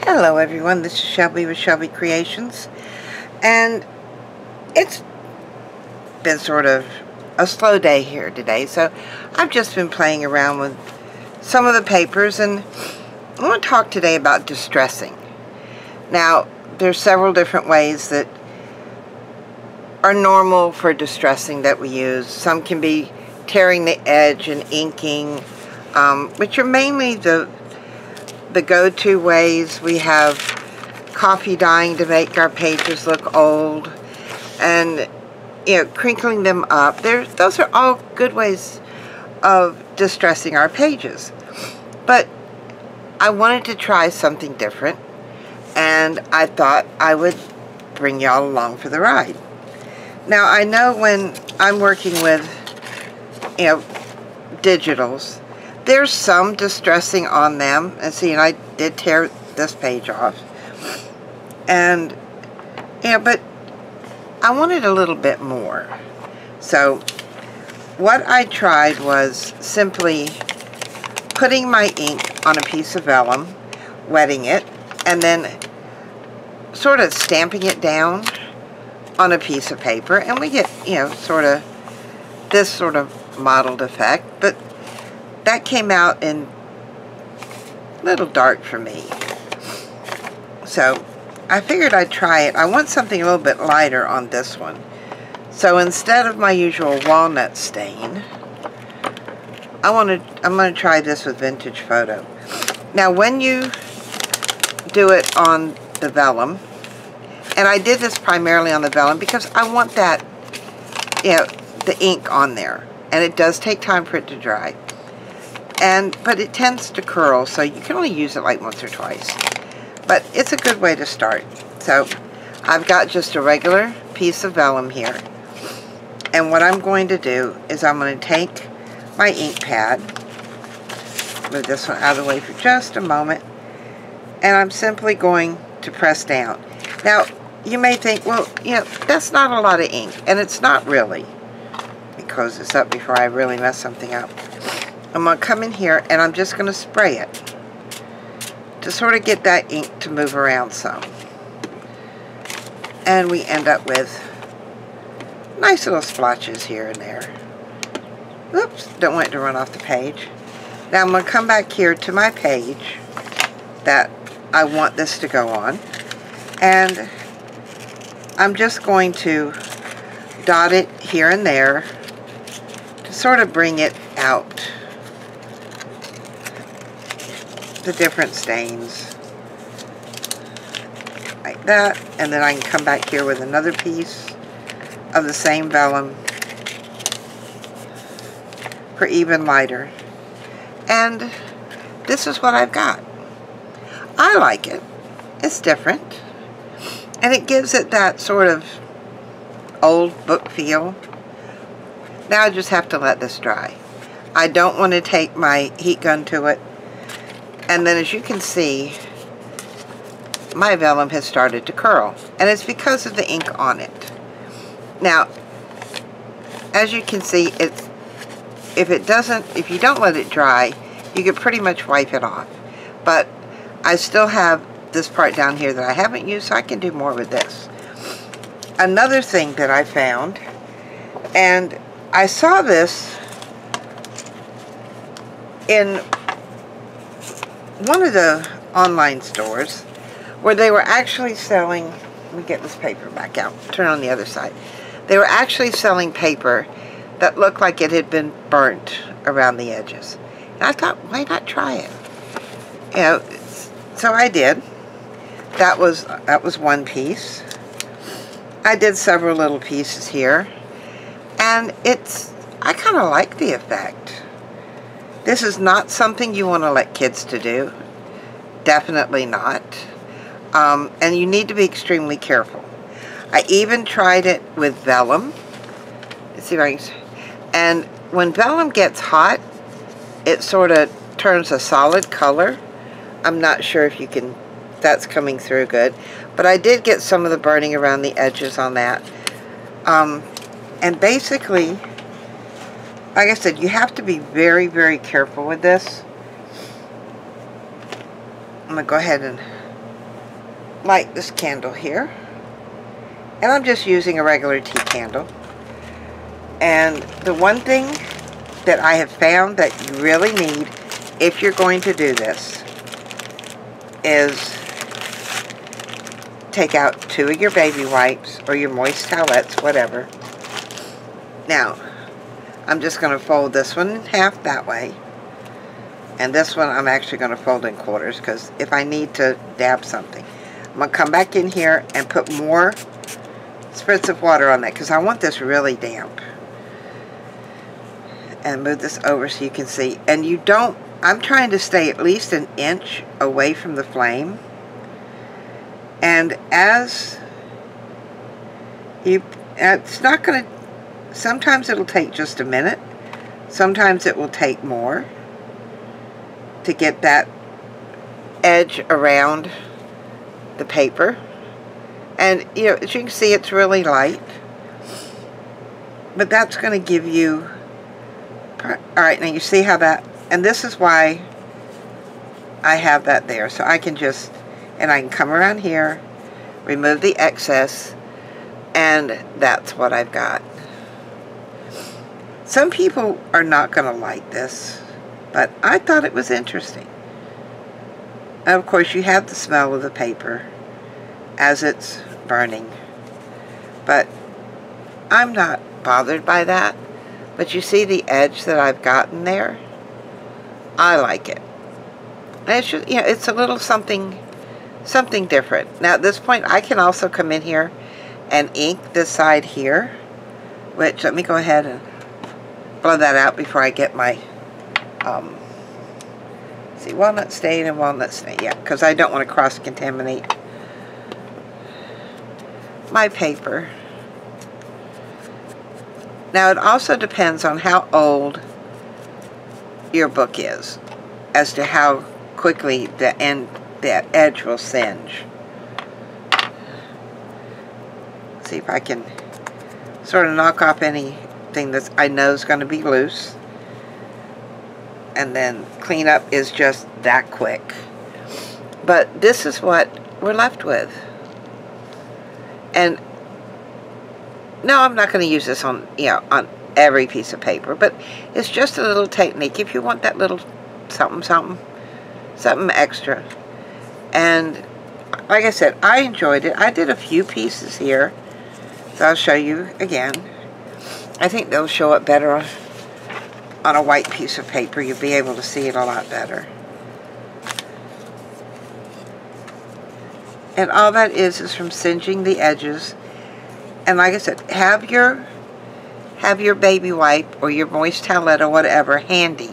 Hello everyone, this is Shelby with Shelby Creations, and it's been sort of a slow day here today, so I've just been playing around with some of the papers, and I want to talk today about distressing. Now, there's several different ways that are normal for distressing that we use. Some can be tearing the edge and inking, which are mainly the go-to ways. We have coffee dyeing to make our pages look old, and crinkling them up. Those are all good ways of distressing our pages. But I wanted to try something different, and I thought I would bring y'all along for the ride. Now, I know when I'm working with digitals, there's some distressing on them. And see, and I did tear this page off. And, but I wanted a little bit more. So, what I tried was simply putting my ink on a piece of vellum, wetting it, and then sort of stamping it down on a piece of paper. And we get, sort of this sort of mottled effect. But that came out in a little dark for me. So I figured I'd try it. I want something a little bit lighter on this one. So instead of my usual walnut stain, I'm going to try this with Vintage Photo. Now when you do it on the vellum, and I did this primarily on the vellum because I want that, the ink on there. And it does take time for it to dry. But it tends to curl, so you can only use it like once or twice. But it's a good way to start. So I've got just a regular piece of vellum here. And what I'm going to do is I'm going to take my ink pad, move this one out of the way for just a moment, and I'm simply going to press down. Now, you may think, well, that's not a lot of ink, and it's not really. Let me close this up before I really mess something up. I'm going to come in here and I'm just going to spray it to sort of get that ink to move around some. And we end up with nice little splotches here and there. Oops, don't want it to run off the page. Now I'm going to come back here to my page that I want this to go on. And I'm just going to dot it here and there to sort of bring it out. The different stains like that, and then I can come back here with another piece of the same vellum for even lighter, and this is what I've got. I like it. It's different, and it gives it that sort of old book feel. Now I just have to let this dry. I don't want to take my heat gun to it. And then as you can see, my vellum has started to curl. And it's because of the ink on it. Now, as you can see, if you don't let it dry, you can pretty much wipe it off. But I still have this part down here that I haven't used, so I can do more with this. Another thing that I found, and I saw this in one of the online stores where they were actually selling, let me get this paper back out, turn on the other side. They were actually selling paper that looked like it had been burnt around the edges. And I thought, why not try it? So I did. That was one piece. I did several little pieces here. And I kind of like the effect. This is not something you want to let kids to do. Definitely not. And you need to be extremely careful. I even tried it with vellum. Let's see if I can. And when vellum gets hot, it sort of turns a solid color. I'm not sure if that's coming through good. But I did get some of the burning around the edges on that. And basically, like I said, you have to be very, very careful with this. I'm going to go ahead and light this candle here. And I'm just using a regular tea candle. And the one thing that I have found that you really need if you're going to do this is take out 2 of your baby wipes or your moist towelettes, whatever. Now, I'm just going to fold this one in half that way. And this one I'm actually going to fold in quarters because if I need to dab something. I'm going to come back in here and put more spritz of water on that because I want this really damp. And move this over so you can see. And you don't, I'm trying to stay at least an inch away from the flame. And as you, it's not going to, sometimes it'll take just a minute. Sometimes it will take more to get that edge around the paper. And, you know, as you can see, it's really light. But that's going to give you, alright, now you see how that, and this is why I have that there. So I can just, and I can come around here, remove the excess, and that's what I've got. Some people are not going to like this, but I thought it was interesting. And of course, you have the smell of the paper as it's burning. But I'm not bothered by that. But you see the edge that I've gotten there? I like it. And it's just, you know, it's a little something different. Now at this point, I can also come in here and ink this side here. Which, let me go ahead and blow that out before I get my, see, walnut stain and walnut stain. Yeah, because I don't want to cross-contaminate my paper. Now it also depends on how old your book is as to how quickly the edge will singe. See if I can sort of knock off anything that I know is going to be loose. And then cleanup is just that quick. But this is what we're left with. And no, I'm not going to use this on, you know, on every piece of paper, but it's just a little technique if you want that little something extra. And like I said, I enjoyed it. I did a few pieces here, so I'll show you again. I think they'll show up better on a white piece of paper. You'll be able to see it a lot better. And all that is from singeing the edges. And like I said, have your baby wipe or your moist towelette or whatever handy.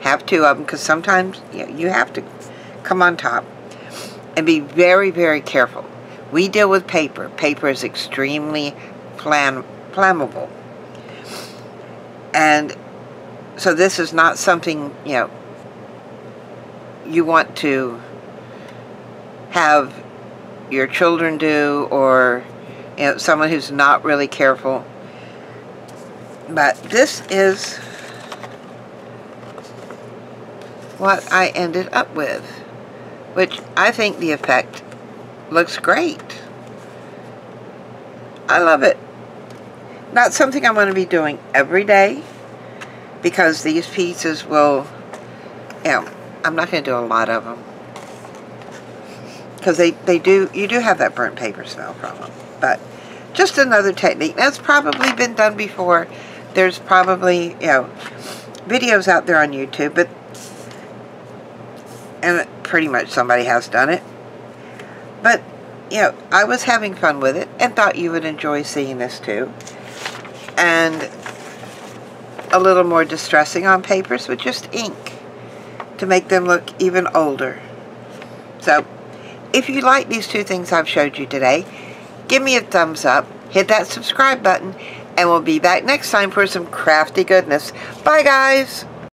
Have 2 of them because sometimes you have to come on top. And be very, very careful. We deal with paper. Paper is extremely flammable. And so this is not something, you know, you want to have your children do, or, you know, someone who's not really careful. But this is what I ended up with, which I think the effect looks great. I love it. Not something I'm going to be doing every day, because these pieces will, you know, I'm not going to do a lot of them. Because you do have that burnt paper smell from them. But just another technique. That's probably been done before. There's probably, you know, videos out there on YouTube, and pretty much somebody has done it. But, you know, I was having fun with it and thought you would enjoy seeing this too. And a little more distressing on papers with just ink to make them look even older. So, if you like these 2 things I've showed you today, give me a thumbs up, hit that subscribe button, and we'll be back next time for some crafty goodness. Bye, guys!